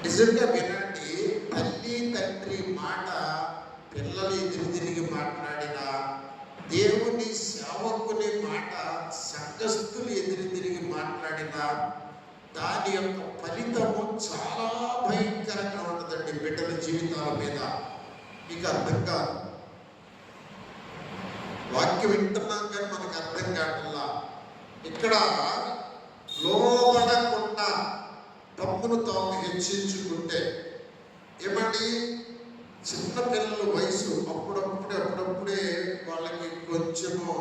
నిజంగా వినండి, తల్లి తండ్రి మాట పిల్లలు ఎదురు తిరిగి మాట్లాడినా, దేవుని సేవకుని మాట సంఘస్థులు ఎదురు తిరిగి మాట్లాడినా దాని యొక్క ఫలితము చాలా భయంకరంగా ఉంటుందండి బిడ్డల జీవితాల మీద. మీకు అర్థం కాదు, వాక్యం వింటున్నాం కానీ మనకు అర్థం కావట్లా. ఇక్కడ లోబడకుండా తప్పును తాము హెచ్చించుకుంటే ఏమండి, చిన్నపిల్లల వయసు అప్పుడప్పుడే వాళ్ళకి కొంచెము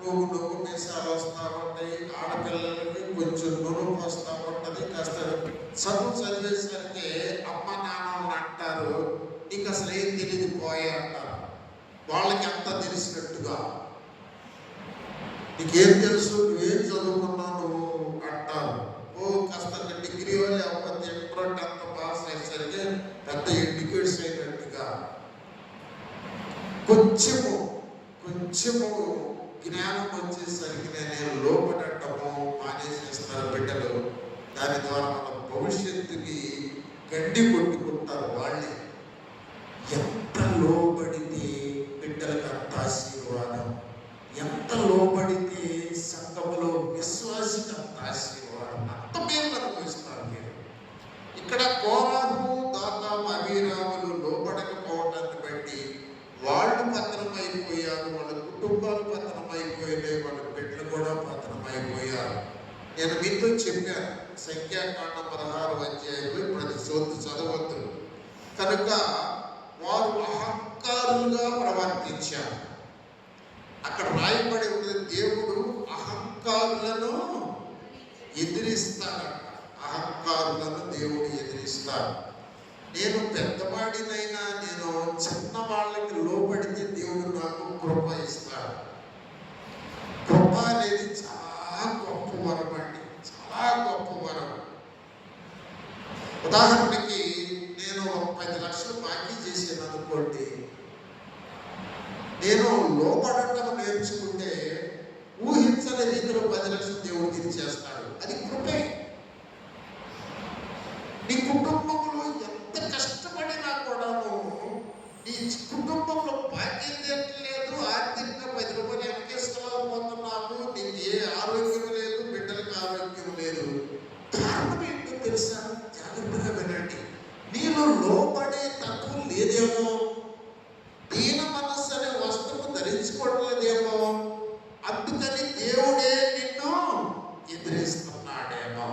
నువ్వు మీసాలు వస్తూ ఉంటాయి, ఆడపిల్లలకి కొంచెం నువ్వు వస్తూ ఉంటుంది. కాస్త చదువు చదివేసరికి అమ్మ నాన్న అంటారు, నీకు అసలు ఏం తెలియదు పోయే అంటారు. వాళ్ళకి అంతా తెలిసినట్టుగా, నీకేం తెలుసు, నువ్వేం చదువుకున్నావు అంటారు. కాస్త డిగ్రీ వాళ్ళు అవ్వద్దు, ఇంటర్ 10th పాస్ అయ్యేసరికి పెద్ద ఎడ్యుకేట్స్ అయినట్టుగా కొంచెము జ్ఞానం వచ్చేసరికి నేను లోపడటము మానేసేస్తారు బిడ్డలు. దాని ద్వారా మన భవిష్యత్తుకి గడ్డి కొట్టుకుంటారు వాళ్ళే. ఎంత లోబడితే బిడ్డలకు అంత ఆశీర్వాదం, ఎంత లోబడితే సంఘములో విశ్వాసికి అంత ఆశీర్వాదం, అంత మేలు అనుభవిస్తారు మీరు. ఇక్కడ కోరాహు, దాతాము, అబీరాములు లోబడకపోవటాన్ని బట్టి వాళ్ళు పతనమైపోయారు, వాళ్ళ కుటుంబాలు పతనమైపోయినాయి, వాళ్ళ బిడ్డలు కూడా పతనమైపోయారు. నేను మీతో చెప్పాను, సంఖ్యాకాండం 16వ అధ్యాయంలో ఇప్పుడు అది చదవద్దు. కనుక వారు అహంకారులుగా ప్రవర్తించారు. అక్కడ రాయబడి ఉన్నది, దేవుడు అహంకారులను ఎదిరిస్తాడట. అహంకారులను దేవుడు ఎదిరిస్తాడు. నేను పెద్దవాడినైనా నేను చిన్న వాళ్ళకి లోబడితే దేవుడు నాకు కృప ఇస్తాడు. కృప అనేది చాలా గొప్ప వరం అండి, చాలా గొప్ప వరం. ఉదాహరణకి నేను 10 లక్షలు బాకీ చేసాను అనుకోండి, నేను లోబడటం నేర్చుకుంటే ఊహించని రీతిలో 10 లక్షలు దేవుడికి ఇచ్చేస్తాడు. అది కృపే. నీ కుటుంబంలో ఎంత కష్టపడినా కూడాను నీ కుటుంబంలో బాధ్యత లేదు, ఆర్థికంగా 10 రూపాయలు వెనకేసుకోలేకపోతున్నావు, నీకు ఏ ఆరోగ్యం లేదు, బిడ్డలకు ఆరోగ్యం లేదు. కారణం ఏంటో తెలుసా? జాగ్రత్తగా వినండి. నీలో లోబడే తత్వం లేదేమో, దీన మనస్సు అనే వస్తువు ధరించుకోవట్లేదేమో, అందుకని దేవుడే నిన్ను ఎదిరిస్తున్నాడేమో.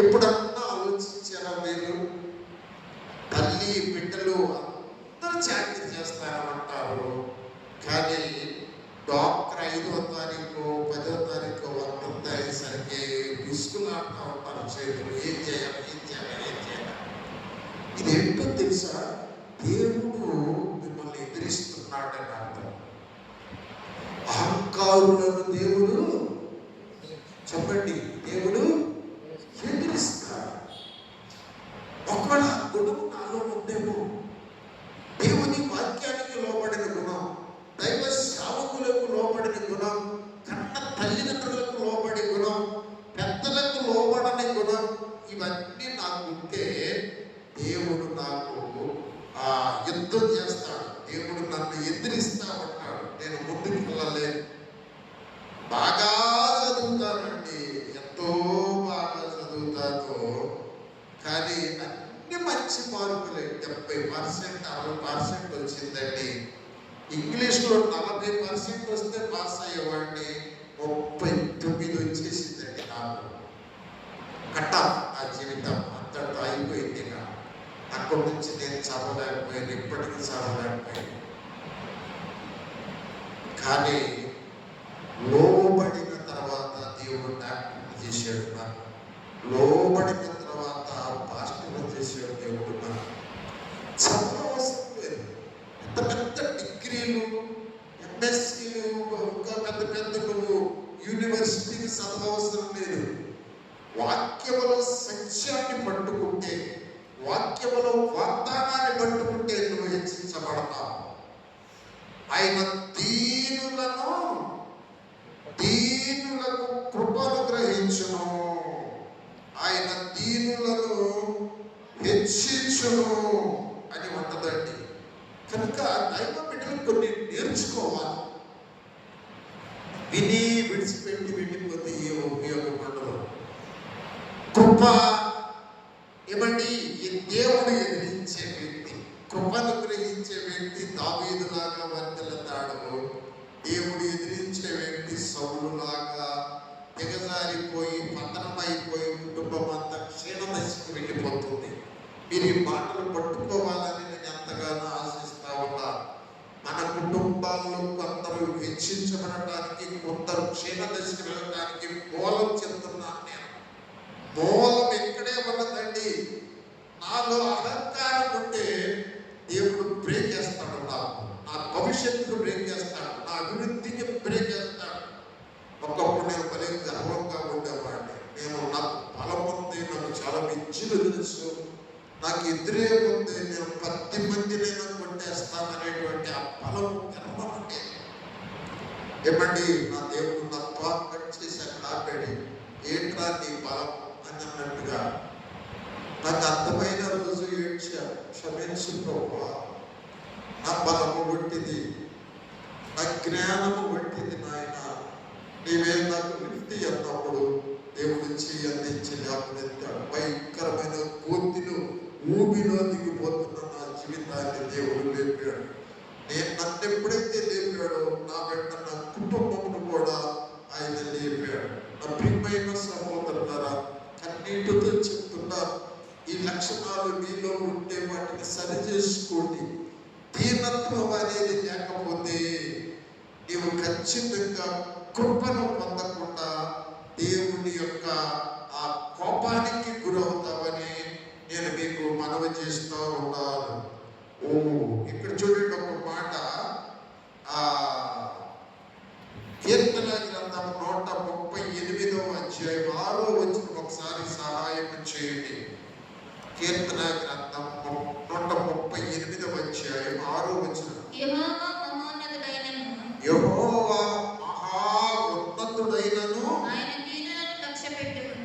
ఎప్పుడన్నా ఆలోచించారా మీరు? తల్లి బిడ్డలు అందరూ చాకరీ చేస్తారంటారు, కానీ డాక్టర్ 5వ తారీఖు 10వ తారీఖు వంట అయ్యేసరికి విసుగులాడుతూ ఉంటారు చేతులు. ఏం చేయాలి? ఇదేంటో తెలుసా? దేవుడు మిమ్మల్ని ఎదిరిస్తున్నాడని అర్థం. అహంకారులను దేవుడు, చెప్పండి, దేవుడు ఎదిరిస్తాడు. ఒకవేళ గుణం నాలో ఉందేమో, దేవుని వాక్యానికి లోబడిన గుణం, దైవ సేవకులకు లోబడిన గుణం, కన్న తల్లిదండ్రులకు లోబడి గుణం, పెద్దలకు లోబడని గుణం, ఇవన్నీ నాకు ఉంటే దేవుడు నాకు యుద్ధం చేస్తాడు. దేవుడు నన్ను ఎదిరిస్తా ఉంటాడు. నేను ముందుకు వెళ్ళలేను. బాగా చదువుతానండి, ఎంతో బాగా చదువుతాను, కానీ అన్ని మంచి మార్కులే. 70% 60% వచ్చిందండి. ఇంగ్లీష్లో 40% వస్తే పాస్ అయ్యేవాడిని, 39 వచ్చేసిందండి నాకు. కట్ట నా జీవితం అంతటా అయిపోయింది. అక్కడి నుంచి నేను చదవలేకపోయాను, ఇప్పటికీ చదవలేకపోయాను. కానీ లోబడిన తర్వాత దేవుడు డాక్టర్ చేశాడు నాకు, లోబడిన తర్వాత పాస్టర్ చేశాడు దేవుడు నాకు. చదవవసరం లేదు. ఎంత పెద్ద డిగ్రీలు, ఎంఎస్సీలు, ఇంకా పెద్ద నువ్వు యూనివర్సిటీకి చదవవసరం లేదు. వాక్యములో సత్యాన్ని పట్టుకుంటే, వాక్యములో వాగ్దానాన్ని పట్టుకుంటే నువ్వు హెచ్చించబడతావు. ఆయన దీనులకు కృపను గ్రహించును. ఆయన దీనులను హెచ్చించును అని ఉంటదండి. కనుక దైవ బిడ్డలు కొన్ని నేర్చుకోవాలి. విని విడిచిపెట్టి వెళ్ళిపోతే ఏ ఉపయోగపడదు. కృప ఏమండి, ఈ దేవుడు ఎదిరించే వ్యక్తి, కృపను గ్రహించే వ్యక్తి దావీదులాగా వర్తిల్లుతాడు. దేవుడు ఎదిరించే వ్యక్తి సౌలులాగా దిగజారిపోయి పతనమైపోయి కుటుంబం అంతా క్షీణదశకు వెళ్ళిపోతుంది. మీరు ఈ మాటలు పట్టుకోవాలని నేను ఎంతగానో ఆశిస్తా ఉన్నాను. మన కుటుంబాల్లో కొందరు హెచ్చించబడటానికి, కొందరు క్షీణదశకు వెళ్ళడానికి మూలం చెప్తున్నాను నేను. మూలం ఎక్కడే ఉన్నదండి. నాలో అహంకారం ఉంటే దేవుడు బ్రేక్ చేస్తాడు. నా భవిష్యత్తును బ్రేక్ చేస్తాడు, నా అభివృద్ధిని బ్రేక్ చేస్తాడు. ఒకప్పుడు నేను భలే గర్వంగా ఉండేవాడిని. నాకు బలం ఉంది, నాకు చాలా విద్యలు తెలుసు, నాకు ఎదురే ఉంది, నేను 10 మందినైనా కొట్టేస్తాననేటువంటి ఆ బలం గర్వం అంటే ఏమండి, నా దేవుడు నా తాను కట్ చేసి అక్కడ ఆపాడు. ఏంట్రా నీ బలం అని అన్నట్టుగా నాకు అర్థమైన రోజు ఏడ్చాను. క్షమించు ప్రభువా, నా బలము వంటిది, నా జ్ఞానము వంటిది నాయన, నీవే నాకు లిఫ్ట్ అన్నప్పుడు దేవుడు చెయ్యి అందించి లేపనెత్తాడు. భయంకరమైన కోతిలో ఊబిలో దిగిపోతున్న నా జీవితాన్ని దేవుడు లేపాడు. నన్ను ఎప్పుడైతే లేపాడో నా వెంట నా కుటుంబమును కూడా ఆయన లేపాడు. నా ప్రియమైన సహోదరులారా, కన్నీటితో చెప్తున్నారు, ఈ లక్షణాలు మీలో ఉంటే వాటిని సరి చేసుకోండి. దీనత్వం అనేది లేకపోతే నీవు ఖచ్చితంగా కృపను పొందకుండా దేవుని యొక్క ఆ కోపానికి గురవుతావని నేను మీకు మనవి చేస్తూ ఉన్నాను. ఇక్కడ చూడండి ఒక మాట, కీర్తన గ్రంథం 138వ అధ్యాయం 6వ వచనం ఒకసారి సహాయం చేయండి. కీర్తన గ్రంథం 138వ అధ్యాయం 6వ వచనం. యెహోవా మహోన్నతుడైనను ఆయన దీనులను లక్ష్యపెట్టును.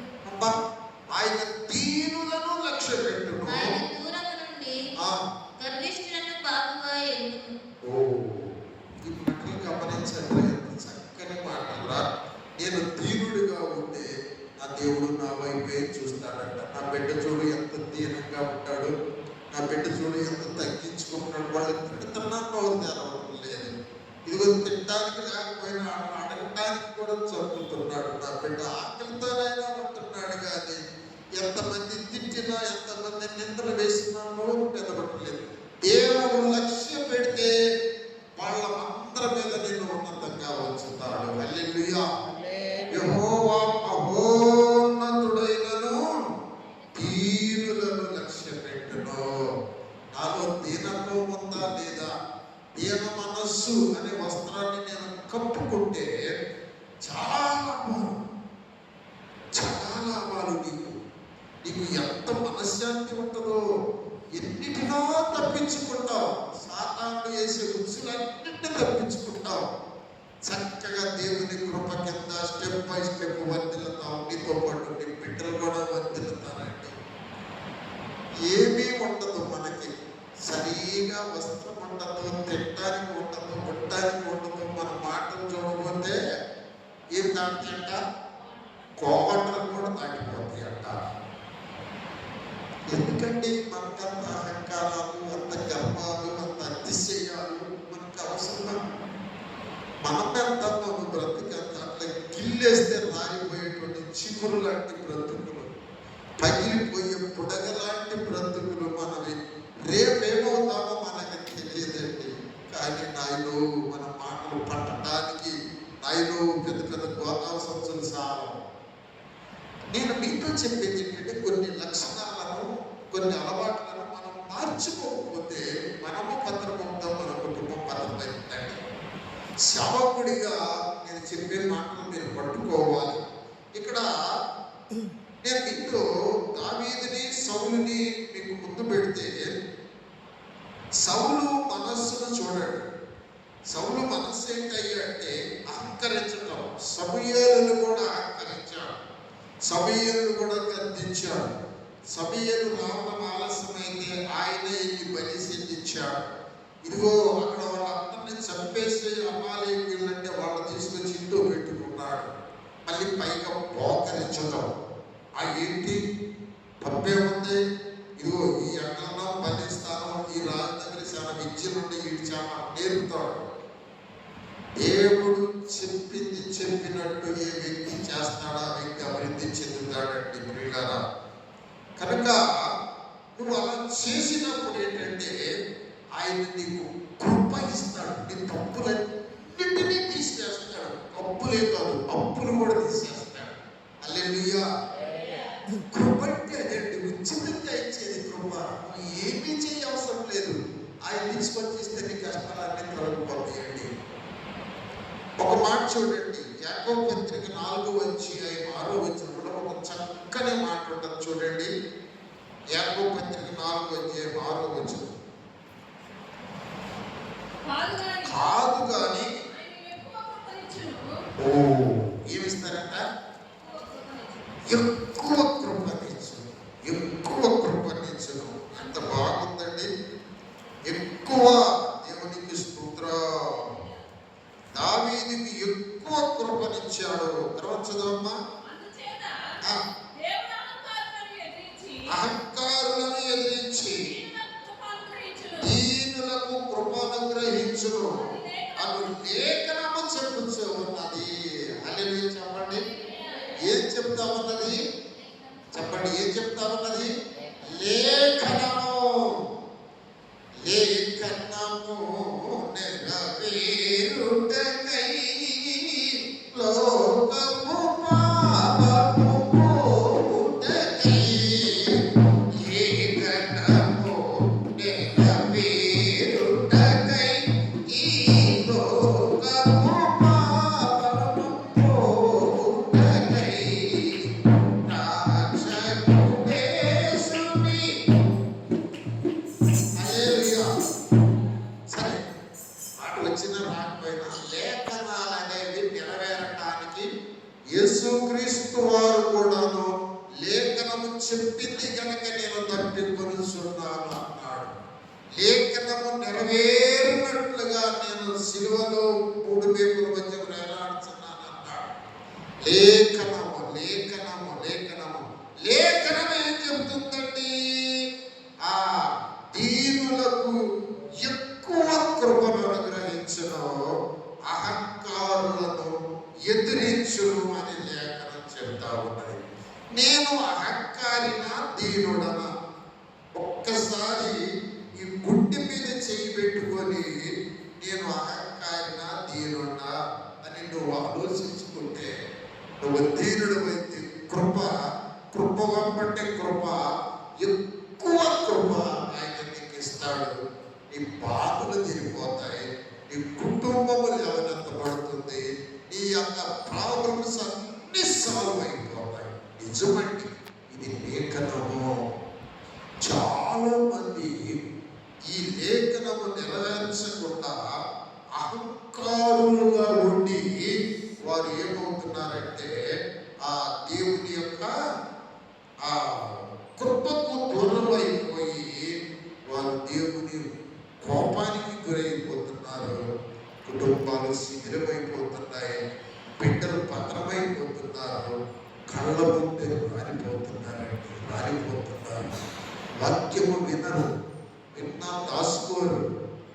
ఈ మాటలు గమనించండి, ఎంత చక్కని మాటలు. నేను దీనుడిగా ఉంటే నా దేవుడు నా వైపే చూస్తాడంట. నా బిడ్డ చూడు ఎంత దీనంగా ఉంటాడు, నా బిడ్డ చూడు ఎంత తగ్గించుకుంటున్నాడు. వాళ్ళు తిడుతున్నా నోరు తెరవడం లేదు. ఇదిగో తినడానికి లేకపోయినా అడగడానికి కూడా చదువుతున్నాడు. నా బిడ్డ ఆకలితోనైనా ఉంటున్నాడు. కానీ ఎంతమంది తిట్టినా, ఎంతమంది నిందలు వేసినా నోరు పెదవట్లేదు. దేవుడు లక్ష్యం పెడితే వాళ్ళందరి మీద నేను ఉన్నతంగా ఉంచుతాడు. హల్లెలూయా. యెహోవా మహోన్నతుడైనను దీనులను లక్ష్యపెట్టును. నాలో దీనత్వం ఉందా లేదా? దీన మనస్సు అనే వస్త్రాన్ని నేను కప్పుకుంటే చాలా లాభాలు. నీకు ఎంత మనశ్శాంతి ఉంటుందో, ఎన్నిటినో తప్పించుకుంటావు. సాతానుడు వేసే ఉచ్చులన్నింటినీ తప్పించుకుంటావు. చక్కగా దేవుని కృప కింద స్టెప్ బై స్టెప్ వర్తిల్లుతావు. నీతో పాటు నీ బిడ్డలు కూడా వర్తిల్లుతారండి. ఏమీ ఉండదు మనకి. సరిగా వస్త్రం ఉండదు, తినడానికి ఉండదు, ఉండడానికి ఉండదు. మన మాటలు చూడకపోతే ఏం దాటింట, కోటలు కూడా దాటిపోతాయి అంట. ఎందుకండి మనకంత అహంకారాలు, అంత గర్వాలు, అంత అతిశయాలు మనకు అవసరం? మనం ఎంత మన బ్రతికంత అట్లా గిల్లేస్తే రాలిపోయేటువంటి చిగురు లాంటి బ్రతుకులు, పగిలిపోయే బుడగ లాంటి బ్రతుకులు మనవి. రేపేమవుతామో మనకి తెలియదండి. కానీ నాయనో మన మాటలు పట్టడానికి నాయనో పెద్ద పెద్ద గోదావరి సంచులు సారం. నేను మీతో చెప్పేది ఏంటంటే, కొన్ని లక్షణాలను, కొన్ని అలవాట్లను మనం మార్చుకోకపోతే మనము భద్రమవుతాం, మన కుటుంబం భద్రమైందండి. సేవకుడిగా నేను చెప్పే మాటలు మీరు పట్టుకోవాలి. ఇక్కడ నేను మీతో దావీదుని, సౌలుని మీకు ముందు పెడితే, సౌలు మనస్సును చూడండి. సౌలు మనస్సు ఏంటంటే అహంకరించడం. సమూయేలును కూడా అహంకరించాడు. సమూయేలు కూడా గద్దించాడు. సమూయేలు రావడం ఆలస్యమైతే ఆయనే వెళ్ళి బలి చెల్లించాడు. ఇదిగో అక్కడ వాళ్ళందరినీ చంపేసి అమాలేకీయులంటే వాళ్ళు తీసుకొచ్చి ఇంట్లో పెట్టుకున్నాడు. మళ్ళీ పైగా పోకరించడం ఏంటి తప్పే ఉంది? ఇదిగో ఈ ఎండలో బలిస్తాను, ఈ రాజు దగ్గర చాలా విద్య నుండి వీడు చాలా నేర్పుతాడు. దేవుడు చెప్పింది చెప్పినట్టు ఏ వ్యక్తి చేస్తాడా ఆ వ్యక్తి అభివృద్ధి చెందుతాడండి ప్రియులారా. కనుక నువ్వు అలా చేసినప్పుడు ఏంటంటే ఆయన నీకు కృప ఇస్తాడు. నీ తప్పులన్నింటినీ తీసేస్తాడు. తప్పులే కాదు, అప్పులు కూడా తీసేస్తాడు. హల్లెలూయా. కృప అంటే అదండి, ఉచితంగా ఇచ్చేది కృప. ఏమీ చేయవసరం లేదు. ఆయన తీసుకొచ్చిస్తే నీ కష్టాలన్నీ తొలగిపోతాయండి. ఒక మాట చూడండి, యాకోబు పత్రిక 4:6 ఒక చక్కని మాట ఉంటుంది చూడండి. యాకోబు పత్రిక 4:6 కాదు కానీ ఏమిస్తారంట? ఎక్కువ కృపణించును, ఎక్కువ కృపణించును. ఎంత బాగుందండి. ఎక్కువ. దేవునికి స్తోత్రం. దావీదుకి ఎక్కువ కృపణించాడు. తర్వాత చదవమ్మా. అహంకారులను ఎదిరించి దీనులకు కృపనుగ్రహించును అను లేఖనము చెప్పుచూ ఉన్నది. హల్లెలూయా చెప్పండి. ఏం చెప్తా ఉన్నది? చెప్పండి, ఏం చెప్తా ఉన్నది? లేఖనము. లేఖనము నెరవేరుటకై లోకము పాపము పోవుటకై లేఖనము నెరవేరుటకై ఈ లోకము పాపము పోవుటకై రాక్షసుడేసుని. హల్లెలూయా. సరే, మాట వచ్చిన రాకపోయినా లేఖనాలు అనేవి నెరవేరటానికి యేసుక్రీస్తు వారు కూడాను లేఖనము చెప్పింది కనుక నేను తప్పికొనుచున్నాను అన్నాడు. లేఖనము నెరవేరినట్లుగా నేను సిలువలో 3 మేకుల మధ్య వేలాడుతున్నాను అన్నాడు. లేఖనము లేఖనము లేఖనము లేఖనం ఏం చెప్తుందండి? దీనులకు ఎక్కువ కృపను అనుగ్రహించును, అహంకారులను ఎదిరించును అని లేఖనం చెప్తా ఉన్నది. నేను అహంకారినా దీనుడనా? ఒక్కసారి ఈ గుండె మీద చేయి పెట్టుకొని నేను అహంకారినా దీనుడా అని నువ్వు ఆలోచించుకుంటే నువ్వు దీనుడు అయితే కృప వెంబటే కృప, ఎక్కువ కృప ఆయన నీకు ఇస్తాడు. నీ బాధలు తీరిపోతాయి, నీ కుటుంబము లేవనెత్తబడుతుంది, నీ యొక్క ప్రాబ్లమ్స్ అన్ని సాల్వ్ అయిపోతాయి. నిజమండి, ఇది లేఖనము. చాలా మంది ఈ లేఖనము నెరవేర్చకుండా అహంకారులుగా ఉండి వారు ఏమవుతున్నారంటే ఆ దేవుని యొక్క ఆ కృపకు దూరం అయిపోయి వారు దేవుని కోపానికి గురైపోతున్నారు. కుటుంబాలు శిథిలమైపోతున్నాయి, బిడ్డలు పత్రమైపోతున్నారు, కళ్ళ ముందే రాలిపోతున్నారు. వాక్యము వినరు, విన్నా దాచుకోరు,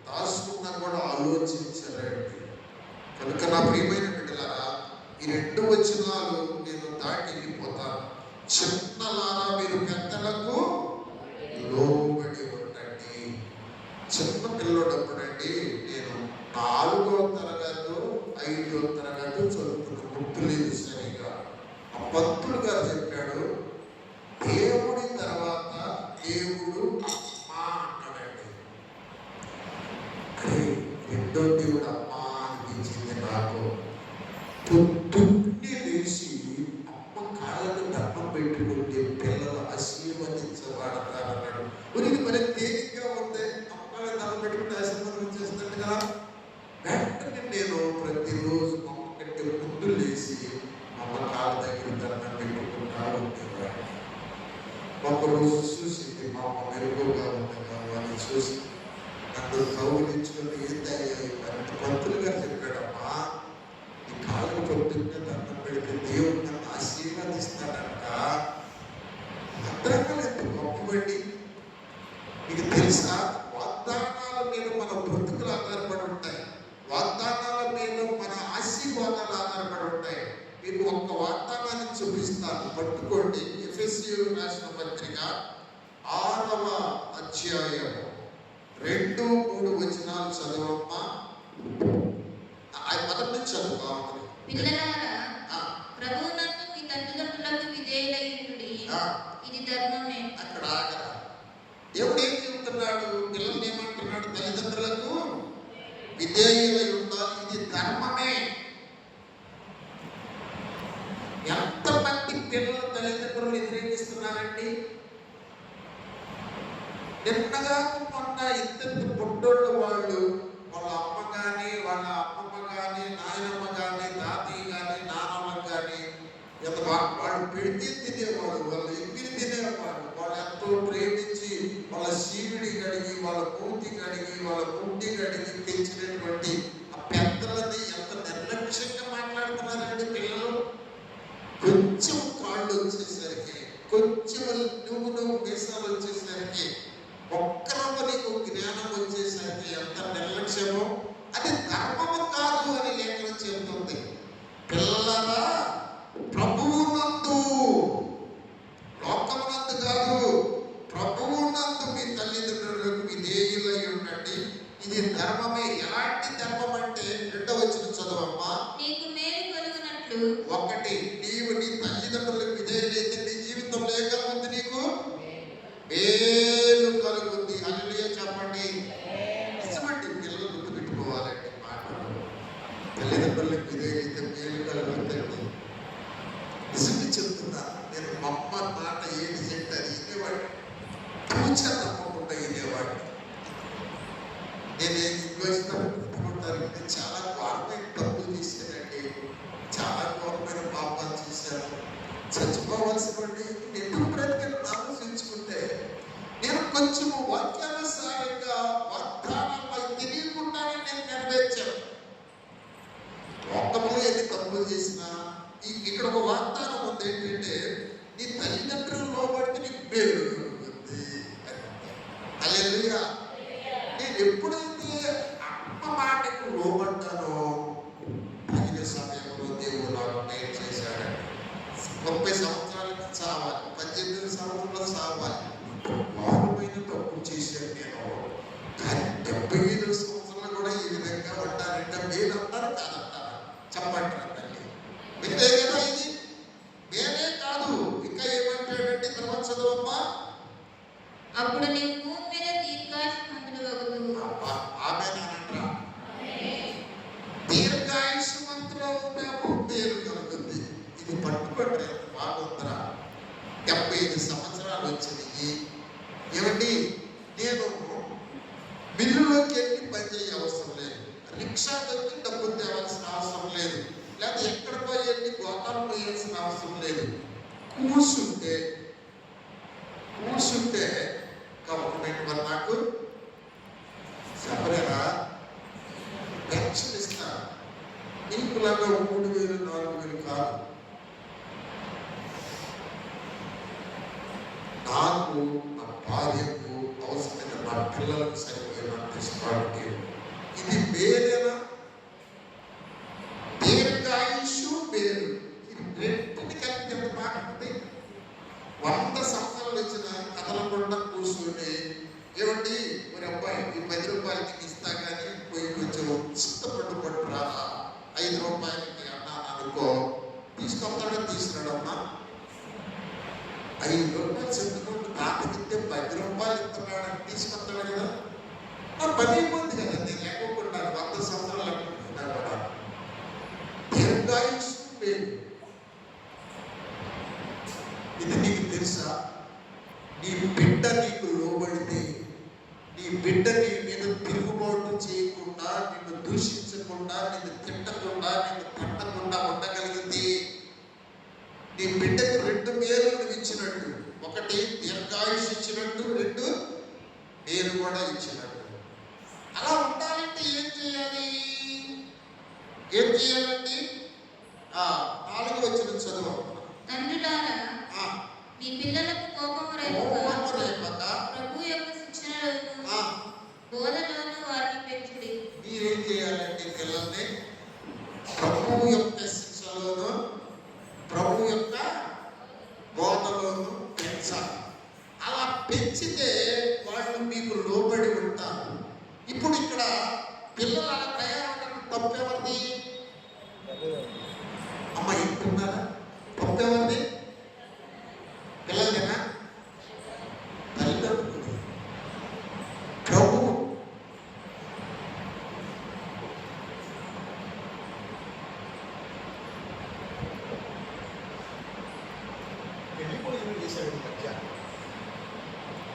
దాచుకున్నా కూడా ఆలోచించరండి. కనుక నా ప్రియమైన బిడ్డలారా, ఈ 2 వచనాలు నేను దాటి వెళ్ళిపోతాను. చిన్నలారా మీరు పెద్దలకు లోబడి ఉండండి. చిన్న పిల్లడప్పుడండి నేను 4వ తరగతి 5వ తరగతి చదువుతున్న గుర్తులేదు సరిగా. ఆ భక్తుడు గారు చెప్పాడు, దేవుడి తర్వాత దేవుడు అమ్మా అన్నాడండి. అరే, రెండో దేవుడు అమ్మా అనిపించింది నాకు. పొద్దున్నే లేచి అమ్మ కాళ్ళకు దండం పెట్టుకుంటే పిల్లలు ఆశీర్వదించబడతారన్నాడు. ఇది మరి తేలిగ్గా ఉంది, అమ్మగా దండం పెట్టుకుంటే ఆశీర్వాదం చేస్తాడు కదా. వెంటనే నేను ప్రతిరోజు అమ్మ కంటే ముందు లేచి అమ్మ కాళ్ళ దగ్గర దండం పెట్టుకుంటా ఉండేవాడిని. ఒకరోజు చూసింది మా అమ్మ మెరుగుగా ఉండగా వాళ్ళని చూసి నన్ను కౌగిలించుకొని ఏందయ్యా ఇవన్నీ పంతులు గారు చెప్పాడమ్మా, ఈ కాళ్ళకు పొద్దున్నే దండం పెడితే దేవుడు నన్ను ఆశీర్వదిస్తాడంట. అర్థంగా ఎంత గొప్పబండి. మీకు తెలుసా, వాగ్దానాల మీద మన బ్రతుకులు ఆధారపడి ఉంటాయి, వాగ్దానాల మీద మన ఆశీర్వాదాలు ఆధారపడి ఉంటాయి. మీకు ఒక్క వాగ్దానాన్ని చూపిస్తాను, పట్టుకోండి. ఎఫెసీయులకు రాసిన పత్రిక 6వ అధ్యాయం 2-3 వచనాలు చదవమ్మా. మొదటి నుంచి చదువు. ప్రభువునందు మీ తల్లిదండ్రులకు విధేయులైయుండుడి, ఇది ధర్మమే. అక్కడ ఆగరా. దేవుడు ఏం చెబుతున్నాడు? పిల్లల్ని ఏమంటున్నాడు? తల్లిదండ్రులకు విధేయులై ఉండాలి, ఇది ధర్మమే. ఎంతమంది పిల్లలు తల్లిదండ్రులు వ్యతిరేకిస్తున్నారండి? నిన్నగా మొన్న ఇద్దరు పుట్టోళ్ళు వాళ్ళు, వాళ్ళ అమ్మ కానీ వాళ్ళ అమ్మమ్మ కానీ నాయనమ్మ కానీ తాతయ్య కానీ నానమ్మ కానీ వాళ్ళు పెడితే తినేవాడు, వాళ్ళు ఎక్కిరి తినేవాడు. వాళ్ళు ఎంతో ప్రేమించి వాళ్ళ శీవిడి కడిగి వాళ్ళ పూర్తి కడిగి వాళ్ళ పుట్టి కడిగి పెంచినటువంటి ఆ పెద్దలని ఎంత నిర్లక్ష్యంగా మాట్లాడుతున్నారండి పిల్లలు. కొంచెం కాళ్ళు వచ్చేసరికి, కొంచెం నువ్వు మీసాలు వచ్చేసరికి, ఒక్కరవ్వ నీకు జ్ఞానం వచ్చేసరికి ఎంత నిర్లక్ష్యమో. అది ధర్మము కాదు అని లేఖనం చెబుతుంది. పిల్లలారా, ప్రభువునందు, లోకమునందు కాదు, ప్రభువునందు మీ తల్లిదండ్రులకు విధేయులై ఉండండి, ఇది ధర్మమే. ఎలాంటి ధర్మం అంటే 2వ వచనం చదవమ్మా. నీకు మేలు కలుగునట్లు. 1, నీవు నీ తల్లిదండ్రులకు విధేయులైతే నీ జీవితంలో ఏ కలుగుతుంది? నీకు మేలు కలుగుతుంది. హల్లెలూయా చెప్పండి. నిజమండి, పిల్లలు గుర్తు పెట్టుకోవాలండి మాటలు. తల్లిదండ్రులకు విధేయులైతే మేలు కలుగుతుంది. నిజంగా చెప్తున్నా, నేను మా అమ్మ మాట ఏది చెప్తే అది వినేవాడిని, పూచ తప్పకుండా వినేవాడిని. నేను గుర్తుకుంటారు, నేను చాలా ఘోరమైన తప్పులు చేశానండి, చాలా ఘోరమైన పాపాలు చేశాను. చచ్చిపోవాల్సిన వాడిని ఎందుకు బ్రతికని ఆలోచించుకుంటే, నేను కొంచెం వాక్యానుసారంగా వాగ్దానాలు తెలియకుండానే నేను నెరవేర్చాను. లోకంలో ఎన్ని తప్పులు చేసినా ఇక్కడ ఒక వాగ్దానం ఉంది, ఏంటంటే నీ తల్లిదండ్రులు లోబడితే నీకు మేలు ఉంది. హల్లెలూయా. నేను ఎప్పుడైతే అమ్మ మాటకు లోబడ్డానో తగిన సమయంలో దేవుడు నాకు మేలు చేశాడండి. 30 సంవత్సరాలకి చావాలి, 18 సంవత్సరాలు చావాలి, మారుమైన తప్పు చేశాను నేను. కానీ 75 సంవత్సరాలు కూడా ఈ విధంగా ఉంటానంటే మేలు అంటారు కాదంటారా? చెప్పంటారా తల్లి? మీరే కదా, ఇది మేమే కాదు. ఇంకా ఏమంటాడంటే తర్వాత చదవమ్మా. అప్పుడు నీవు భూమి మీద దీర్ఘాయుష్మంతుడవగుదువు. ఆమేనంటారా? దీర్ఘాయుష్మంతుడవుతావు, మేలు కలుగుతుంది. ఇది పట్టుబడి బాగుందరా. 75 సంవత్సరాలు వచ్చినాయి. ఏమండి, నేను మిల్లులోకి వెళ్ళి పనిచేయ అవసరం లేదు, రిక్షా దొరికి డబ్బులు తేవాల్సిన అవసరం లేదు, లేదా ఎక్కడికో వెళ్ళి గోతాలు వేయాల్సిన అవసరం లేదు. కూర్చుంటే గవర్నమెంట్ మరి నాకు చెప్పలేరా పెన్షన్ ఇస్తారు. నీకులాగా 3,000 4,000 కాదు. నాకు, నా భార్యకు, అవసరమైన నా పిల్లలకు సరిపోయినంత ఇష్టపడి ఇది మేలేనా? దీర్ఘాయుషు మేలు, ఇది రెంటిని కలిపి ఎంత మాట్లాడుతుంది. 100 సంవత్సరాలు వచ్చిన కథలకుండా కూర్చుని, ఏమండి మరి అబ్బాయి ఈ 10 రూపాయలకి ఇస్తా కానీ పోయి కొంచెం చింతపండు పట్టు రాదా, 5 రూపాయలకి అన్నాను అనుకో, తీసుకొస్తాడో తీసుకురాడమ్మా. 5 రూపాయలు చింతపండు తాతకిస్తే 10 రూపాయలు ఇస్తున్నాడని తీసుకొస్తాడు కదా. మరి 10 అయిపోతుంది కదా. నేను లేకుండా 100 సంవత్సరాలు అనుకుంటున్నా కూడా. దీర్ఘాయుషు మేలు. ఇది నీకు తెలుసా? నీ బిడ్డ నీకు లోబడితే, నీ బిడ్డ నీ మీద తిరుగుబాటు చేయకుండా, నిన్ను దూషించకుండా, నిన్ను తిట్టకుండా, నిన్ను తట్టకుండా ఉండగలిగింది. నీ బిడ్డకు 2 మేలు ఇచ్చినట్టు ఒకటి దీర్ఘాయుష్ ఇచ్చినట్టు, రెండు పేరు కూడా ఇచ్చినట్టు. అలా ఉండాలంటే ఏం చేయాలి? ఏం చేయాలండి? 4వ వచనం చదువు. తండ్రులారా, మీ పిల్లలకు కోపము రేపక ప్రభు యొక్క శిక్షణలోను బోధలోను వారిని పెంచుడి. మీరేం చేయాలంటే పిల్లల్ని ప్రభు యొక్క శిక్షలోను ప్రభు యొక్క బోధలోను పెంచాలి. అలా పెంచితే వాళ్ళు మీకు లోబడి ఉంటారు. ఇప్పుడు ఇక్కడ పిల్లలు అలా తయారవడం తప్పెవరిది? అమ్మ ఇంటున్నారా? తప్పెవరిది? పిల్లలదేనా? తల్లిదండ్రులు. ప్రభు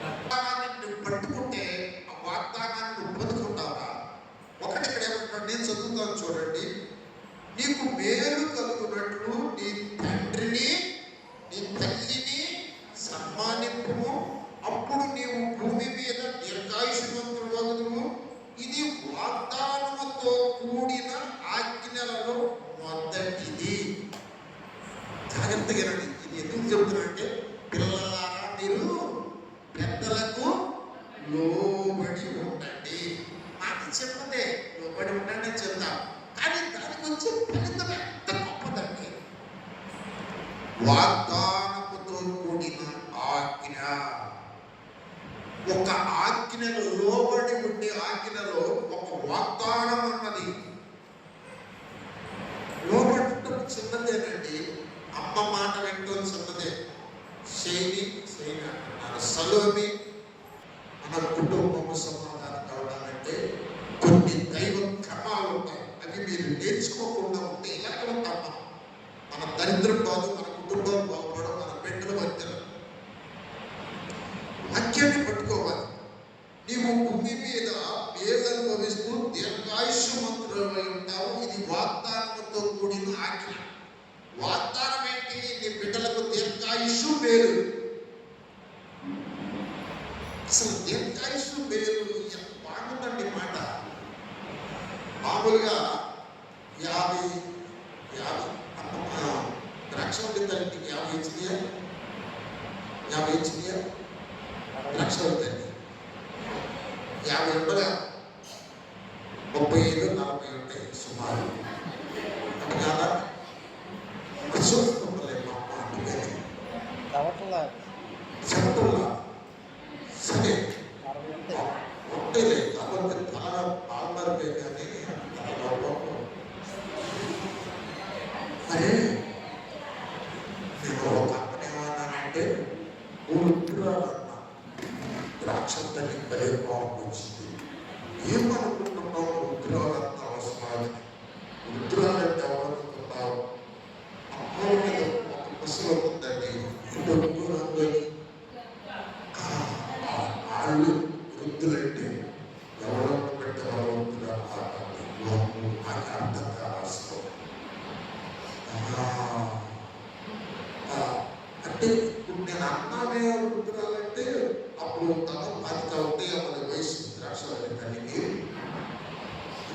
వాగ్దానాన్ని పట్టుకుంటే ఆ వాగ్దానాన్ని పొందుకుంటావా? ఒకటి ఇక్కడ ఏమంటాడు, నేను చదువుతాను చూడండి. నీకు మేలు కలుగునట్లు నీ తండ్రిని నీ తల్లిని సన్మానింపుము, అప్పుడు నీవు భూమి మీద దీర్ఘాయుష్మంతుడగుదువు. ఇది వాగ్దానముతో కూడిన ఆజ్ఞలలో మొదటిది. జాగ్రత్తగా రండి. ఇది ఎందుకు చెబుతున్నానంటే, పిల్లలారా మీరు పెద్దలకు లోబడి ఉండండి. మాట చెప్పదే లోబడి ఉండండి అని చెప్తాం, కానీ దానికి వచ్చే ఫలితం ఎంత గొప్పదండి. వాగ్దానముతో కూడిన ఆజ్ఞ. ఒక ఆజ్ఞలో లోబడి ఉండే ఆజ్ఞలో ఒక వాగ్దానం అన్నది. లోబడటం చిన్నదేనండి. అమ్మ మాట వింటూ చిన్నదే. శైలి అంటున్నారు, సలోమి మన కుటుంబము సమాధానం కావడాలంటే కొన్ని దైవ క్రమాలు ఉంటాయి. అవి మీరు నేర్చుకోకుండా ఉంటే ఇలాగే ఉంటాం. మన దరిద్రం కాదు, మన కుటుంబం బాగుపడం, మన బిడ్డలు వర్తలు. వాక్యాన్ని పట్టుకోవాలి. నీవు భూమి మీద మేలు అనుభవిస్తూ దీర్ఘాయుష్మంతుడవై ఉంటావు. ఇది వాగ్దానంతో కూడిన ఆజ్ఞ. వాగ్దానం ఏంటి? నీ బిడ్డలకు దీర్ఘాయుష్షు మేలు. అసలు దీర్ఘాయుష్షు మేలు ఎంత బాగుందండి మాట. మామూలుగా 50 ద్రాక్ష తల్లికి 50 ఇచ్చినాయా? 50 ఇచ్చినాయా? ద్రాక్ష తల్లి 50 ఉండగా 35-40 ఉంటాయి సుమారు. అది కాదా? చూసుకుంటలేము అమ్మ అందుకని చెప్తున్నా. సరే ఉంటేలే, కాబట్టి తల పాల్మరిపోయి కానీ అరే నేను ఒక అమ్మని ఏమన్నానంటే ఊరుకురాలన్నా ద్రాక్ష తల్లి భలే కోపం వచ్చింది. ఏమనుకుంటున్నావు? ఉద్రాలంత అవసరాలు. ఉద్రాలంటే ఎవరనుకుంటున్నావు? అమ్మ మీద ఒక బస్సులో ఉందండి. వాళ్ళు వృద్ధులంటే ఎవరో పెట్టే వృద్ధులు నాకు అర్థం కావాల్సిన అంటే ఇప్పుడు నేను అన్నామే వృద్ధురాలంటే అప్పుడు తన 10 ఉంటాయి. అప్పుడు వయసు ద్రాక్ష తల్లికి.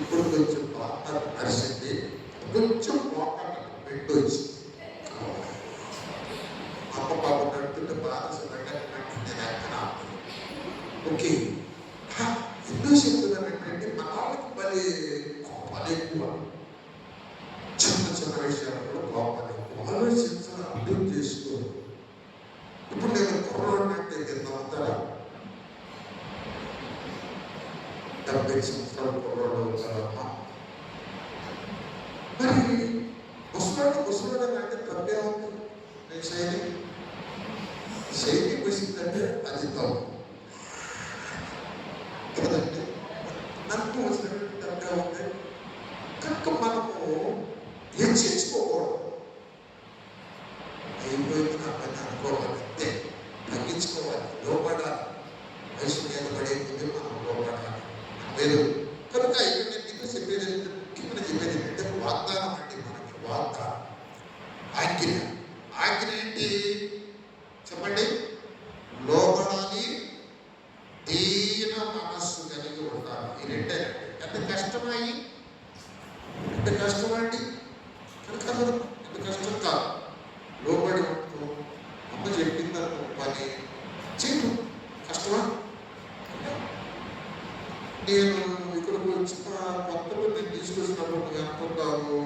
ఇప్పుడు కొంచెం బాగా నడిచింది, కొంచెం మోకాళ్ళ పెట్టు వచ్చింది. అమ్మ పాప నడుతుంటే బాగా నేను ఎక్కడ ఓకే. ఎందుకు చెప్తున్నానంటే మన వాళ్ళకి మళ్ళీ కోపాలు ఎక్కువ. చిన్న విషయాల్లో కోపాలు ఎక్కువ. ఆలోచించాలి, అర్థం చేసుకోరు. ఇప్పుడు నేను కుర్రోడ్ని అంటే నమ్ముతారా? 70 సంవత్సరాల కుర్రోడు అవుతారమ్మా. మరి ముసలోడు అంటే తప్పే ఉంది. నేను శైలి వచ్చిందంటే అది తప్పు కదండి. నాకు వచ్చినటువంటి తప్పే ఉంది కనుక మనము హెచ్చించుకోకూడదు. అయిపోయింది నా పని అనుకోవాలి, అంతే. తగ్గించుకోవాలి, లోపడాలి. వయసు మీద పడే ముందు మనం లోపడాలి లేదు. కనుక ఇక్కడ నేను మీకు చెప్పేది ముఖ్యమైన చెప్పేది ఏంటంటే వాగ్దానం అంటే మనకి వాగ్దానం ఆజ్ఞ. ఆజ్ఞ ఏంటి చెప్పండి? చేయదు. కష్టమా? నేను ఇక్కడికి వచ్చిన కొత్తలో నేను తీసుకొచ్చినప్పుడు నువ్వు ఎంత ఉంటావు?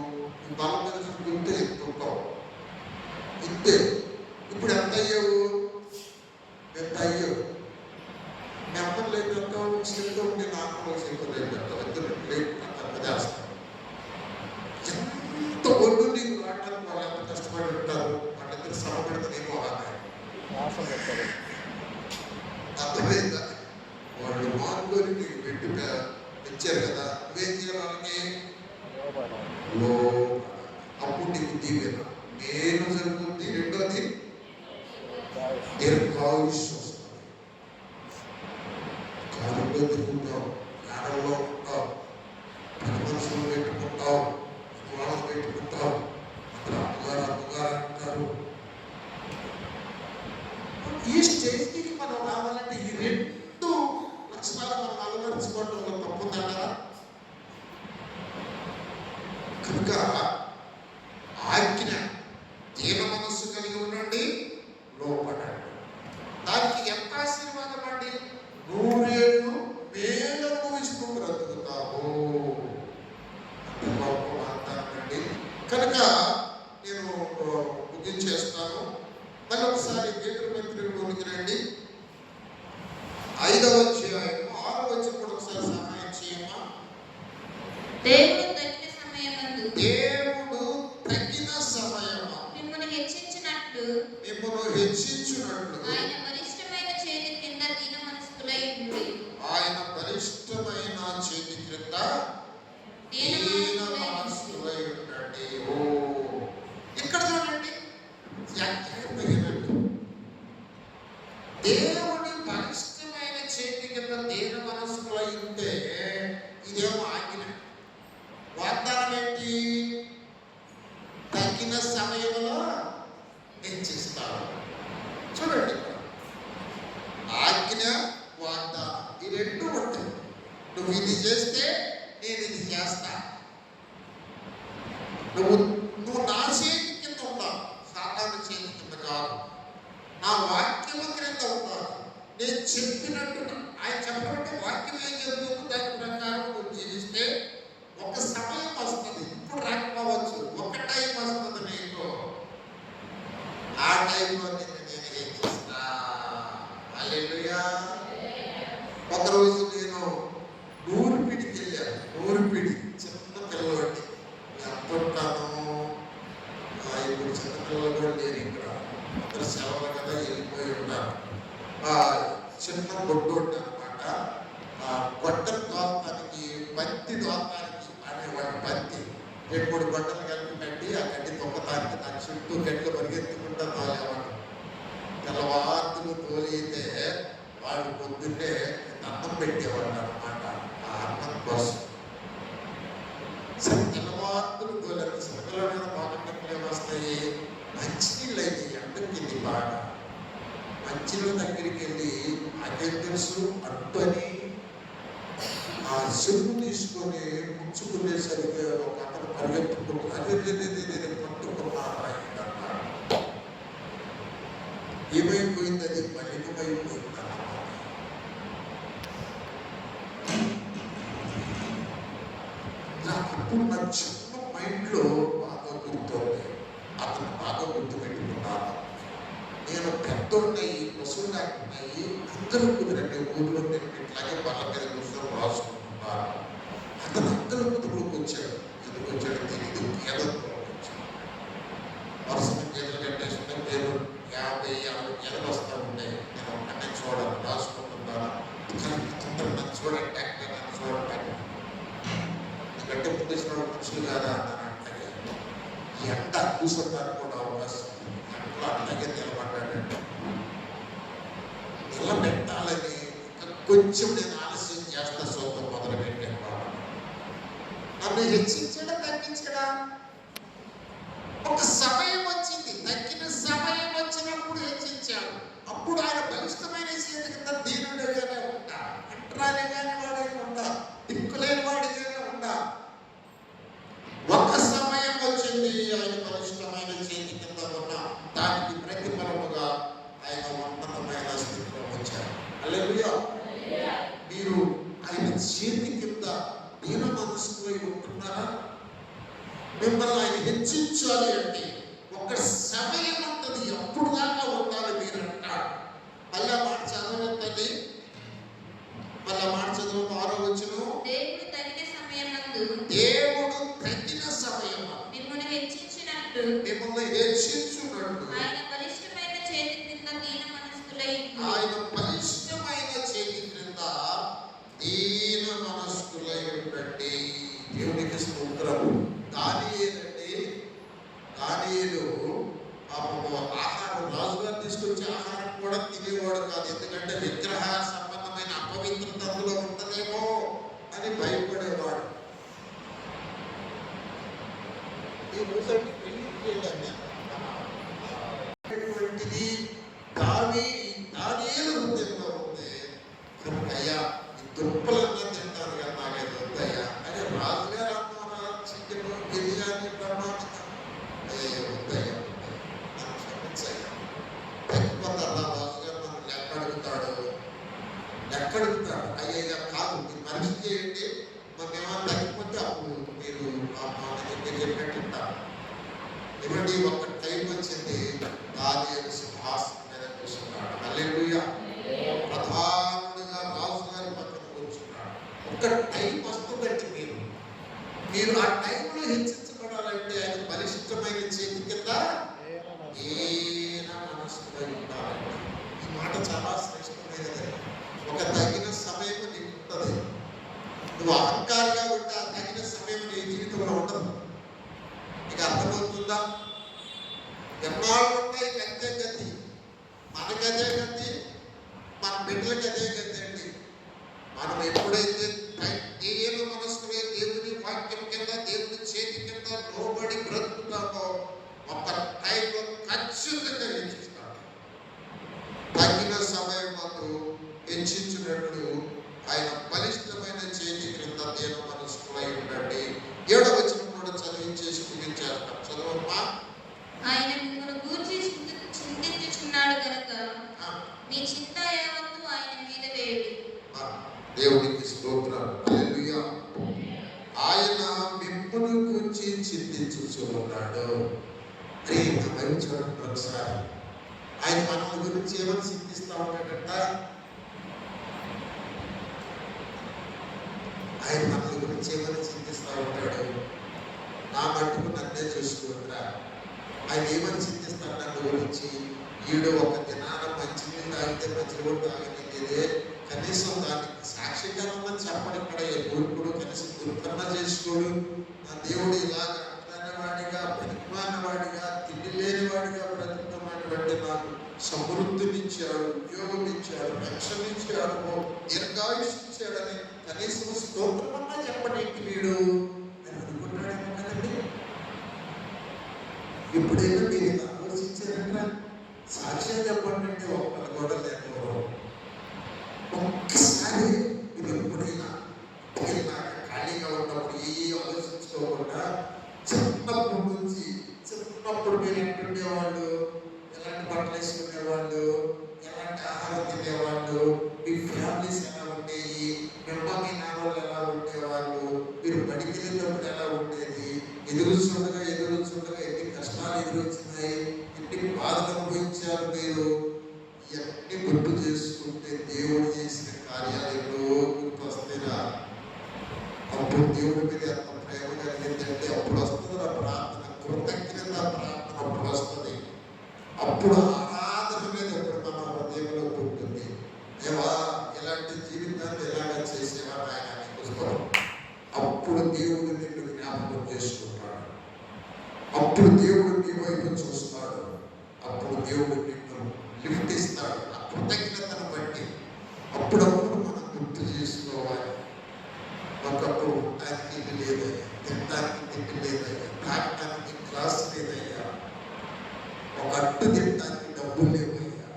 బలం మీద చూసుకుంటే ఎంత ఉంటావు? ఇంతే. ఇప్పుడు ఎంత అయ్యావు? ఎంత అయ్యావు? మీ అమ్మలు లేదు అంటావు, చేతిలో ఉండి నాకు చేతిలో లేదు అంటావు, ఇద్దరు లేదు అంటారు, పదేస్తాను. ఎంత ఒడ్డు నీకు రావడానికి వాళ్ళు ఎంత కష్టపడి ఉంటారు, వాళ్ళిద్దరు శ్రమ పెడితే నీకు అర్థమైందా? వాళ్ళు మానుకొని నీకు పెట్టి తెచ్చారు కదా, నువ్వేం చేయాలి వాళ్ళకి? అప్పుడు నీకు దీవెన నేను జరుగుతుంది. రెండోది దీర్ఘాయుష్యం వస్తుంది. కాలంలో తిరుగుతావు, జ్ఞానంలో ఉంటావు, పని మనుషులు పెట్టుకుంటావు, వాళ్ళని పెట్టుకుంటావు, అక్కడ అమ్మగారు అంటారు. ఈ స్టేజ్కి మనం రావాలంటే ఈ రెండు లక్షణాలు మనం అలవరుచుకోవడంలో తప్పుతుందా? కనుక ఆజ్ఞ దీన మనస్సు కలిగి ఉండండి, లోపడండి. దానికి ఎంత ఆశీర్వాదం అండి? 100 ఏళ్ళు మేలు అనుభవిస్తూ బ్రతుకుతాము అంటానండి. కనుక నేను ముగించేస్తాను. మళ్ళీ ఒకసారి పేతురులోనికి రండి. 5వ అధ్యాయం 6వ వచనం కూడా ఒకసారి సహాయం చేయమ్మా. దేవుడు తగిన సమయమందు మిమ్మల్ని హెచ్చించినట్లు ఆయన బలిష్టమైన చేతి కింద దీన మనస్కులై ఉండి. ఆయన బలిష్టమైన చేతి క్రింద దీన మనస్కులై ఉండండి. ఇక్కడ చూడండి, దేవుని బలిష్టమైన చేతి కింద దీన మనస్కులై ఉంటే ఇదేమో ఆజ్ఞ. వాగ్దానం ఏంటి? తగిన సమయంలో హెచ్చిస్తాడు. చూడండి, ఆజ్ఞ, వాగ్దానం ఈ రెండు ఉంటాయి. నువ్వు ఇది చేస్తే నేను ఇది చేస్తా. నువ్వు నా చేతి కింద ఉన్నావు, సాధారణ చేతి కింద కాదు. నా వాక్యము క్రింద ఉన్నావు. నేను చెప్పినట్టు ఆయన చెప్పినట్టు వాక్యం ఏం చెప్తుంది, దాని ప్రకారం నువ్వు జీవిస్తే ఒక సమయం వస్తుంది. ఇప్పుడు రాకపోవచ్చు, ఒక టైం వస్తుంది నీకు. ఆ టైంలో నేను ఏం చేస్తా? హల్లెలూయా. ఒకరోజు నేను నూర్పిడికి వెళ్ళాను. నూర్పిడి చిన్న పిల్లవాడిని ఎంతుంటాను. ఇప్పుడు చిన్న పిల్లలు కూడా లేరు ఇక్కడ, అందరు సెలవులు కదా వెళ్ళిపోయి ఉన్నారు. చిన్న గొడ్డోడ్డు అనమాట. గొడ్డలు దోతానికి, పత్తి దోతానికి అనేవాడు. పత్తి 2-3 గొడ్డలు కలిపి కట్టి ఆ గడ్డి తొక్కతానికి దాని చుట్టూ గడ్డలు పరిగెత్తుకుంటా తోలేవాడు. తెల్లవారులు తోలితే వాడు పొద్దున్నే అన్నం పెట్టేవాడు అనమాట. ఆ అన్నం కోసం తెల్లవారులు తోలేదు. సగల మీద పాకట్లు వస్తాయి. మంచినీళ్ళు అయితే ఎండకింది బాగా. మంచినీళ్ళ దగ్గరికి వెళ్ళి అదే తెలుసు అడ్డని ఆ చెరువు తీసుకొని ముంచుకునేసరికి ఒక అతను పరిగెత్తుకుంటూ అదే పట్టుకున్నాడు. ఏమైపోయింది? అది మలినమైపోయింది. అప్పుడు నా చిన్న మైండ్లో బాగా గుర్తుంది. అతను బాగా గుర్తుపెట్టుకున్నాను. నేను పెద్దోడిని, పశువులు ఉన్నాయి, అందరూ కుదిరండి ఊళ్ళో నేను ఇట్లాగే వాళ్ళ మీద కూర్చొని రాసుకుంటున్నాను. అతను అందరూ కుదురులోకి వచ్చాడు. ఎందుకు వచ్చాడు తెలియదు. పేదతో వచ్చాడు. వరుస గేదెలు కట్టేసుకుంటే పేరు 50-60 గేదెలు వస్తూ ఉండే. నేను ఒక్కనే చూడాలి, రాసుకుంటున్నాను. నన్ను చూడండి, నన్ను చూడండి. ఎందుకంటే ముందేసిన మనుషులు కాదా అన్నానంటే ఎండ కూర్చుంటారు కూడా అవకాశం. ఎండలో అలాగే నిలబడ్డాడండి. నిలబెట్టాలని కొంచెం నేను ఆలస్యం చేస్తా చూద్దాం మొదలు పెట్టాను. నన్ను హెచ్చించడా తగ్గించడా? ఒక సమయం వచ్చింది, తగ్గిన సమయం వచ్చినప్పుడు హెచ్చించాడు. అప్పుడు ఆయన బలిష్టమైన చేతి కింద దీనుడిగానే ఉంటా, అంటరానిగానే వాడిగా ఉంటా, దిక్కులేని వాడిగానే ఉంటా. ఒక సమయం వచ్చింది, ఆయన బలిష్టమైన చేతి కింద ఉన్న దానికి ప్రతిఫలముగా ఆయన ఉన్నతమైన స్థితిలో మీరు ఆయన చేతి కింద దీన మనస్కులై ఉంటున్నారా? మిమ్మల్ని ఆయన హెచ్చించాలి అంటే ఒక సమయం ఉంటుంది, అప్పుడు దాకా ఉండాలి మీరు అంటాడు. మళ్ళా మాట చదవండి, మళ్ళా మాట చదువు 6వ వచనం. దేవుడు తగిన సమయమందు మిమ్మల్ని హెచ్చించినట్టు ఆయన బలిష్టమైన చేతి క్రింద దీన మనస్కులై ఉండండి. దేవునికి స్తోత్రం. దానియేలు ఆహారం రాజుగారు తీసుకొచ్చే ఆహారం కూడా తినేవాడు కాదు. ఎందుకంటే విగ్రహ సంబంధమైన అపవిత్రత అందులో ఉంటదేమో అని భయపడేవాడు. ఈ రోజంటే పెళ్లి దానియేలు హృదయంలో ఉంది. కనుక అయ్యా ఈ దుప్పలన్నా తింటాను కదా, నాకైతే వద్దయ్యా అని రాజుగారు అన్నారా, చికెన్ బిర్యానీ ప్రమాణం వద్దయ్యా, నన్ను క్షమించయ్యా. తగ్గిపోతారా రాజుగారు నన్ను లెక్కడుగుతాడు. అయ్యా కాదు, మీరు పరీక్ష చేయండి, మరి ఏమైనా తగ్గిపోతే అప్పుడు మీరు చెప్పినట్టు ఉంటారు. ఇవ్వండి, ఒక టైం వచ్చింది, దానియేలు సింహాసనం మీద కూర్చున్నాడు. హల్లెలూయా. ప్రధానుడిగా రాజుగారి పక్కన కూర్చున్నాడు. ఒక టైం వస్తుందంటే మీరు ఆ టైంలో హెచ్చించబడాలంటే ఆయన బలిష్టమైన చేతి కింద మనస్సుపై ఉండాలంటే. ఈ మాట చాలా శ్రేష్టమైనది. ఒక తగిన సమయం నీకు ఉంటుంది. నువ్వు అహంకారిగా ఉంటే ఆ తగిన సమయం నీ జీవితంలో ఉండదు. నీకు అర్థమవుతుందా? ఎన్నాళ్ళు ఉంటాయి అంతే గతి, మనకదే గతి, మన బిడ్డలకి అదే గతి అండి. మనం ఎప్పుడైతే దేవుని మనస్సులో దేవుని వాక్యం కింద దేవుని చేతి కింద లోబడి బ్రతుకుతామో ఒక టైంలో ఖచ్చితంగా హెచ్చిస్తాడు. తగిన సమయం మాకు హెచ్చించినట్లు ఆయన బలిష్టమైన చేతి క్రింద దీన మనస్కులై ఉండండి. 7వ వచనం కూడా చదివించేసి ముగించేస్తాం. చదవమ్మా. ఆయన మిమ్మల్ని గూర్చి చింతించుచున్నాడు గనుక మీ చింత యావత్తు ఆయన మీద వేయుడి. దేవునికి స్తోత్రం. హల్లెలూయా. ఆయన మిమ్మల్ని గూర్చి చింతించుచున్నాడు. చూడండి ఒకసారి, ఆయన మన గురించి ఏమని చింతిస్తా ఉంటాడట? ఆయన మన గురించి ఏమని చింతిస్తూ ఉంటాడు? నా మట్టుకు నన్నే చూసుకుంటా. ఆయన ఏమని చింతిస్తాడు నన్ను గురించి? ఈడు ఒక దినాన మంచినీళ్ళు తాగితే మంచినీళ్ళు తాగనిదే, కనీసం దానికి సాక్షికరమని చెప్పడం ఇక్కడ ఎప్పుడు కనీసం దుర్కరణ చేసుకోడు. నా దేవుడు ఇలాగ అంటనేవాడిగా, పనికిమానవాడిగా, తిండి లేనివాడిగా బ్రతుకుతామటువంటి నాకు సమృద్ధినిచ్చాడు, ఉద్యోగం ఇచ్చాడు, రక్షణ ఇచ్చాడు, దీర్ఘాయుష్ ఇచ్చాడని కనీసం స్తోత్రమన్నా చెప్పడానికి వీడు అని అనుకుంటాడేమో కదండి. ఎప్పుడైనా మీరు ఇలా ఆలోచించారంట? సాక్ష్యం చెప్పండి అంటే ఒక్కరు కూడా లేకపోవడం. ఒక్కసారి మీరు ఎప్పుడైనా ఖాళీగా ఉన్నప్పుడు ఏ ఆలోచించుకోకుండా చిన్నప్పుడు మీరు ఎక్కడుండేవాళ్ళు, ఎలాంటి బట్టలు వేసుకునేవాళ్ళు, ఎలాంటి ఆహారం తినేవాళ్ళు, మీ ఫ్యామిలీస్ ఎలా ఉండేవి, మీ అమ్మ మీ నాన్నలు ఎలా ఉండేవాళ్ళు, మీరు బడికి వెళ్ళినప్పుడు ఎలా ఉండేది, ఎదురు చూడగా ఎన్ని కష్టాలు ఎదురొచ్చినాయి, ఎన్ని బాధలు అనుభవించారు మీరు, ఇవన్నీ గుర్తు చేసుకుంటే దేవుడు చేసిన కార్యాలు ఎన్నో గుర్తొస్తాయిరా. అప్పుడు దేవుడి మీద ఎంత ప్రేమ కలిగిందంటే అప్పుడు వస్తుంది నా ప్రార్థన, కృతజ్ఞత ప్రార్థన అప్పుడు వస్తుంది. అప్పుడు ఆరాధన మీద ఇప్పుడు మన హృదయంలో ఉంటుంది. దేవా ఇలాంటి జీవితాన్ని ఎలాగ చేసేవా ఆయన పుస్తకం. అప్పుడు దేవుడు నిన్ను జ్ఞాపకం చేసుకుంటాడు. అప్పుడు దేవుడు నీ వైపు చూస్తాడు. అప్పుడు దేవుడు నిన్ను లిఫ్ట్ ఇస్తాడు ఆ కృతజ్ఞతను బట్టి. అప్పుడప్పుడు మనం గుర్తు చేసుకోవాలి. ఒకప్పుడు ఉండడానికి తిండి లేదయ్యా, తినడానికి తిండి లేదయ్యా, తాగడానికి క్లాస్ లేదయ్యా, ఒక అట్టు తినడానికి డబ్బులు లేవయ్యా.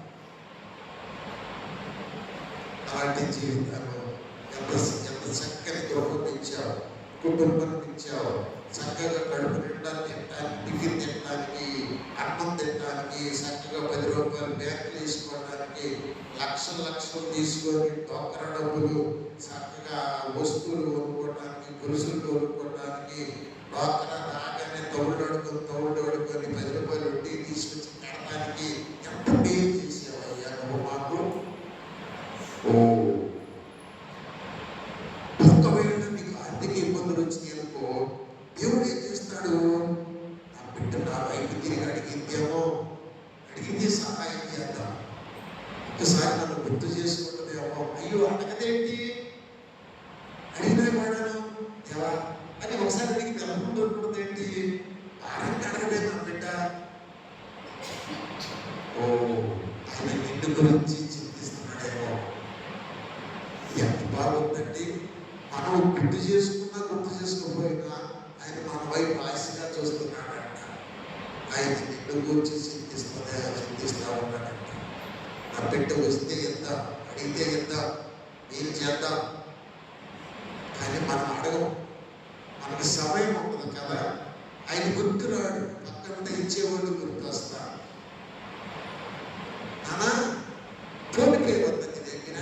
అలాంటి జీవితాల్లో ఎంత చక్కని గృహం ఇచ్చావు, కుటుంబం ఇచ్చావు, చక్కగా కడుపు నిండా తినడానికి, టిఫిన్ తినడానికి, అన్నం తినడానికి, చక్కగా 10 రూపాయలు బ్యాంకులు వేసుకోవడానికి లక్షలు తీసుకొని డోక్రా డబ్బులు చక్కగా వస్తువులు కొనుక్కోవడానికి, గొలుసులు కొనుక్కోవడానికి, డోక్రా రాగానే తౌళ్ళు అడుకొని 10 రూపాయలు వడ్డీ తీసుకొచ్చి కడటానికి ఎంత మేలు చేసేవయ్యా నువ్వు మాకు. ఒకవేళ నీకు ఆర్థిక ఇబ్బందులు వచ్చినాయి అనుకో, దేవుడు ఏం చేస్తాడు? నా బిడ్డ నా వైపు తిరిగి అడిగింది సహాయం చేద్దాం, ఒకసారి నన్ను గుర్తు చేసుకుంటుందేమో, అయ్యో అడగదేంటి, అడిగినా వాడాను దేవా అని ఒకసారి అడిగి నెలకు దొరుకుతుందేంటి, వారానికి అడగలేదు నా బిడ్డ. ఆయన నిన్ను గురించి చింతిస్తున్నాడేమో. ఎంత బాగుందండి. మనం గుర్తు చేసుకోకపోయినా ఆయన మన వైపు ఆశగా చూస్తున్నాడంట. ఆయన నిన్ను గురించి చింతిస్తా ఉన్నాడంట. నా బిడ్డ వస్తే ఇద్దాం, అడిగితే ఇద్దాం, మీరు చేద్దాం. కానీ మనం అడగం, మనకి సమయం ఉండదు కదా. ఆయన గుర్తురాడు, పక్కన ఇచ్చేవాళ్ళు గుర్తొస్తా. నానా కోరికే వద్దని దగ్గర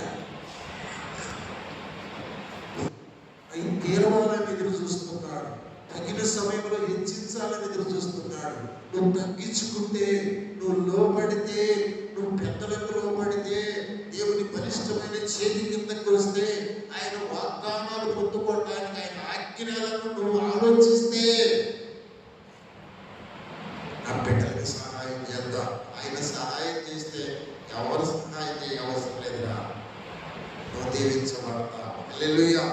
ఆయన తీరవాలని ఎదురు చూస్తున్నాడు. తగిన సమయంలో హెచ్చించాలని ఎదురు చూస్తున్నాడు. నువ్వు తగ్గించుకుంటే, నువ్వు లోబడితే, నువ్వు పెద్దలకు లోబడితే, దేవుని బలిష్టమైన చేతి కిందకు వస్తే, ఆయన వాగ్దానాలు పొందుకోవడానికి, ఆయన ఆజ్ఞలను నువ్వు ఆలోచిస్తే, నా బిడ్డలకు సహాయం చేద్దాం. ఆయన సహాయం చేస్తే ఎవరు సహాయం చేయ అవసరం లేదురా. నువ్వు దీవించబడతావు. హల్లెలూయా.